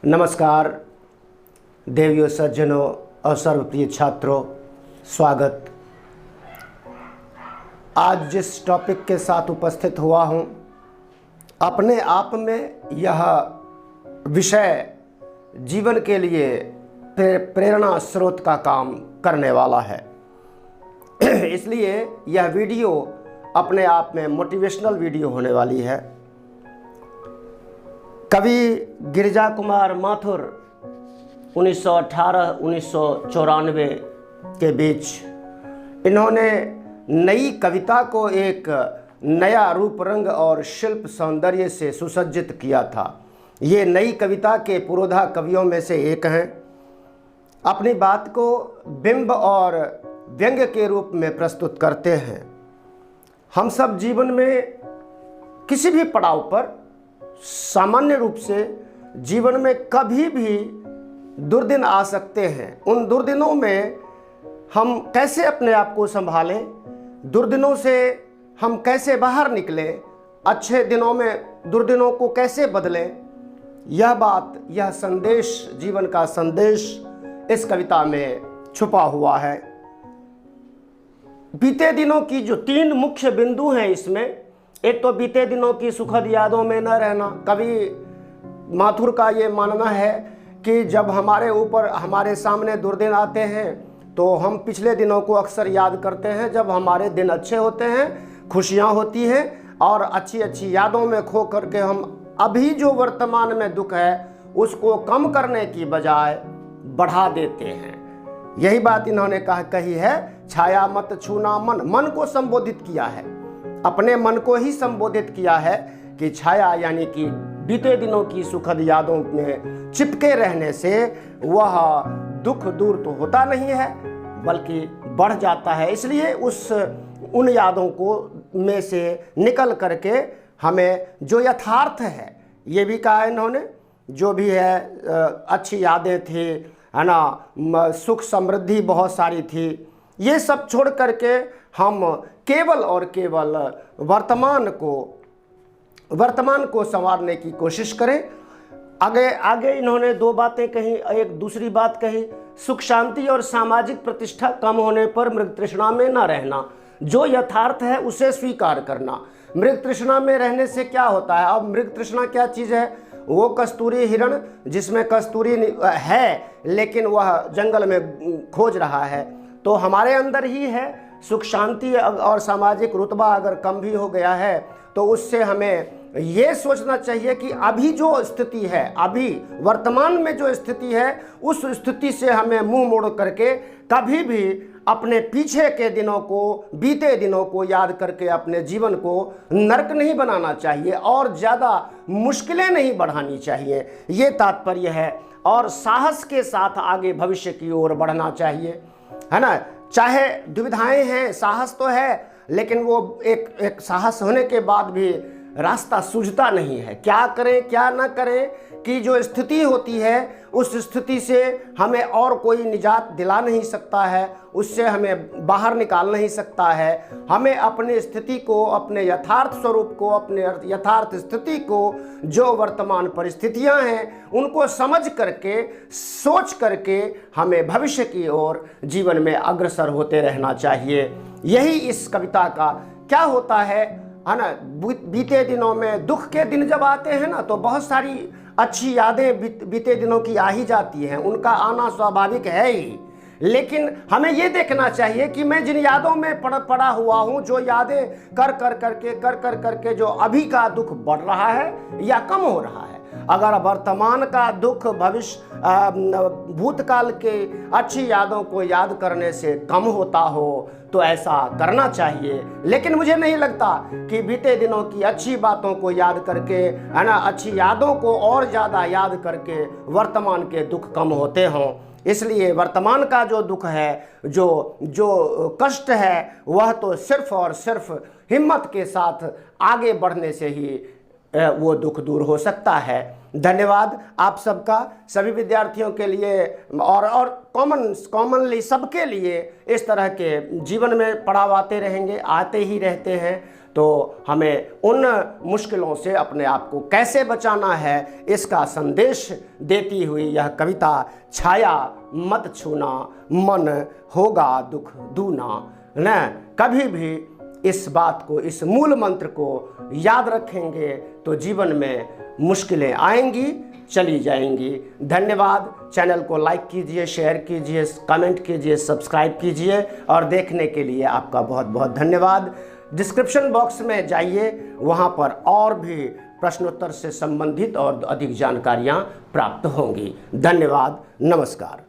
नमस्कार देवियों, सज्जनों और सर्वप्रिय छात्रों, स्वागत। आज जिस टॉपिक के साथ उपस्थित हुआ हूँ, अपने आप में यह विषय जीवन के लिए प्रेरणा स्रोत का काम करने वाला है। इसलिए यह वीडियो अपने आप में मोटिवेशनल वीडियो होने वाली है। कवि गिरिजा कुमार माथुर 1918-1994 के बीच इन्होंने नई कविता को एक नया रूप, रंग और शिल्प सौंदर्य से सुसज्जित किया था। ये नई कविता के पुरोधा कवियों में से एक हैं। अपनी बात को बिंब और व्यंग्य के रूप में प्रस्तुत करते हैं। हम सब जीवन में किसी भी पड़ाव पर सामान्य रूप से जीवन में कभी भी दुर्दिन आ सकते हैं। उन दुर्दिनों में हम कैसे अपने आप को संभालें, दुर्दिनों से हम कैसे बाहर निकलें, अच्छे दिनों में दुर्दिनों को कैसे बदलें, यह बात, यह संदेश, जीवन का संदेश इस कविता में छुपा हुआ है। बीते दिनों की जो 3 मुख्य बिंदु हैं इसमें, एक तो बीते दिनों की सुखद यादों में न रहना। कवि माथुर का ये मानना है कि जब हमारे ऊपर, हमारे सामने दुर्दिन आते हैं तो हम पिछले दिनों को अक्सर याद करते हैं। जब हमारे दिन अच्छे होते हैं, खुशियाँ होती हैं और अच्छी अच्छी यादों में खो करके हम अभी जो वर्तमान में दुख है उसको कम करने की बजाय बढ़ा देते हैं। यही बात इन्होंने कही है, छाया मत छूना मन। मन को संबोधित किया है, अपने मन को ही संबोधित किया है कि छाया यानी कि बीते दिनों की सुखद यादों में चिपके रहने से वह दुख दूर तो होता नहीं है बल्कि बढ़ जाता है। इसलिए उन यादों को में से निकल करके हमें जो यथार्थ है, ये भी कहा इन्होंने, जो भी है अच्छी यादें थी, है ना, सुख समृद्धि बहुत सारी थी, ये सब छोड़ करके हम केवल और केवल वर्तमान को संवारने की कोशिश करें। आगे इन्होंने 2 बातें कही। एक दूसरी बात कही, सुख शांति और सामाजिक प्रतिष्ठा कम होने पर मृग तृष्णा में न रहना। जो यथार्थ है उसे स्वीकार करना। मृग तृष्णा में रहने से क्या होता है? अब मृग तृष्णा क्या चीज़ है? वो कस्तूरी हिरण जिसमें कस्तूरी है लेकिन वह जंगल में खोज रहा है, तो हमारे अंदर ही है। सुख शांति और सामाजिक रुतबा अगर कम भी हो गया है तो उससे हमें ये सोचना चाहिए कि अभी जो स्थिति है, अभी वर्तमान में जो स्थिति है, उस स्थिति से हमें मुंह मोड़ करके कभी भी अपने पीछे के दिनों को, बीते दिनों को याद करके अपने जीवन को नरक नहीं बनाना चाहिए और ज़्यादा मुश्किलें नहीं बढ़ानी चाहिए, ये तात्पर्य है। और साहस के साथ आगे भविष्य की ओर बढ़ना चाहिए, है ना। चाहे दुविधाएं हैं, साहस तो है, लेकिन वो एक साहस होने के बाद भी रास्ता सूझता नहीं है। क्या करें क्या ना करें कि जो स्थिति होती है उस स्थिति से हमें और कोई निजात दिला नहीं सकता है, उससे हमें बाहर निकाल नहीं सकता है। हमें अपनी स्थिति को, अपने यथार्थ स्वरूप को, अपने यथार्थ स्थिति को, जो वर्तमान परिस्थितियां हैं उनको समझ करके, सोच करके हमें भविष्य की ओर जीवन में अग्रसर होते रहना चाहिए। यही इस कविता का क्या होता है ना। बीते दिनों में, दुख के दिन जब आते हैं ना, तो बहुत सारी अच्छी यादें बीते दिनों की आ ही जाती हैं, उनका आना स्वाभाविक है ही। लेकिन हमें ये देखना चाहिए कि मैं जिन यादों में पड़ा हुआ हूँ, जो यादें कर करके जो अभी का दुख बढ़ रहा है या कम हो रहा है। अगर वर्तमान का दुख भविष्य, भूतकाल के अच्छी यादों को याद करने से कम होता हो तो ऐसा करना चाहिए। लेकिन मुझे नहीं लगता कि बीते दिनों की अच्छी बातों को याद करके, है ना, अच्छी यादों को और ज़्यादा याद करके वर्तमान के दुख कम होते हों। इसलिए वर्तमान का जो दुख है, जो कष्ट है, वह तो सिर्फ और सिर्फ हिम्मत के साथ आगे बढ़ने से ही वो दुख दूर हो सकता है। धन्यवाद आप सबका, सभी विद्यार्थियों के लिए और कॉमनली सबके लिए इस तरह के जीवन में पड़ाव आते रहेंगे, आते ही रहते हैं। तो हमें उन मुश्किलों से अपने आप को कैसे बचाना है, इसका संदेश देती हुई यह कविता छाया मत छूना मन होगा दुख दूना। न कभी भी इस बात को, इस मूल मंत्र को याद रखेंगे तो जीवन में मुश्किलें आएंगी, चली जाएंगी। धन्यवाद। चैनल को लाइक कीजिए, शेयर कीजिए, कमेंट कीजिए, सब्सक्राइब कीजिए और देखने के लिए आपका बहुत बहुत धन्यवाद। डिस्क्रिप्शन बॉक्स में जाइए, वहाँ पर और भी प्रश्नोत्तर से संबंधित और अधिक जानकारियाँ प्राप्त होंगी। धन्यवाद। नमस्कार।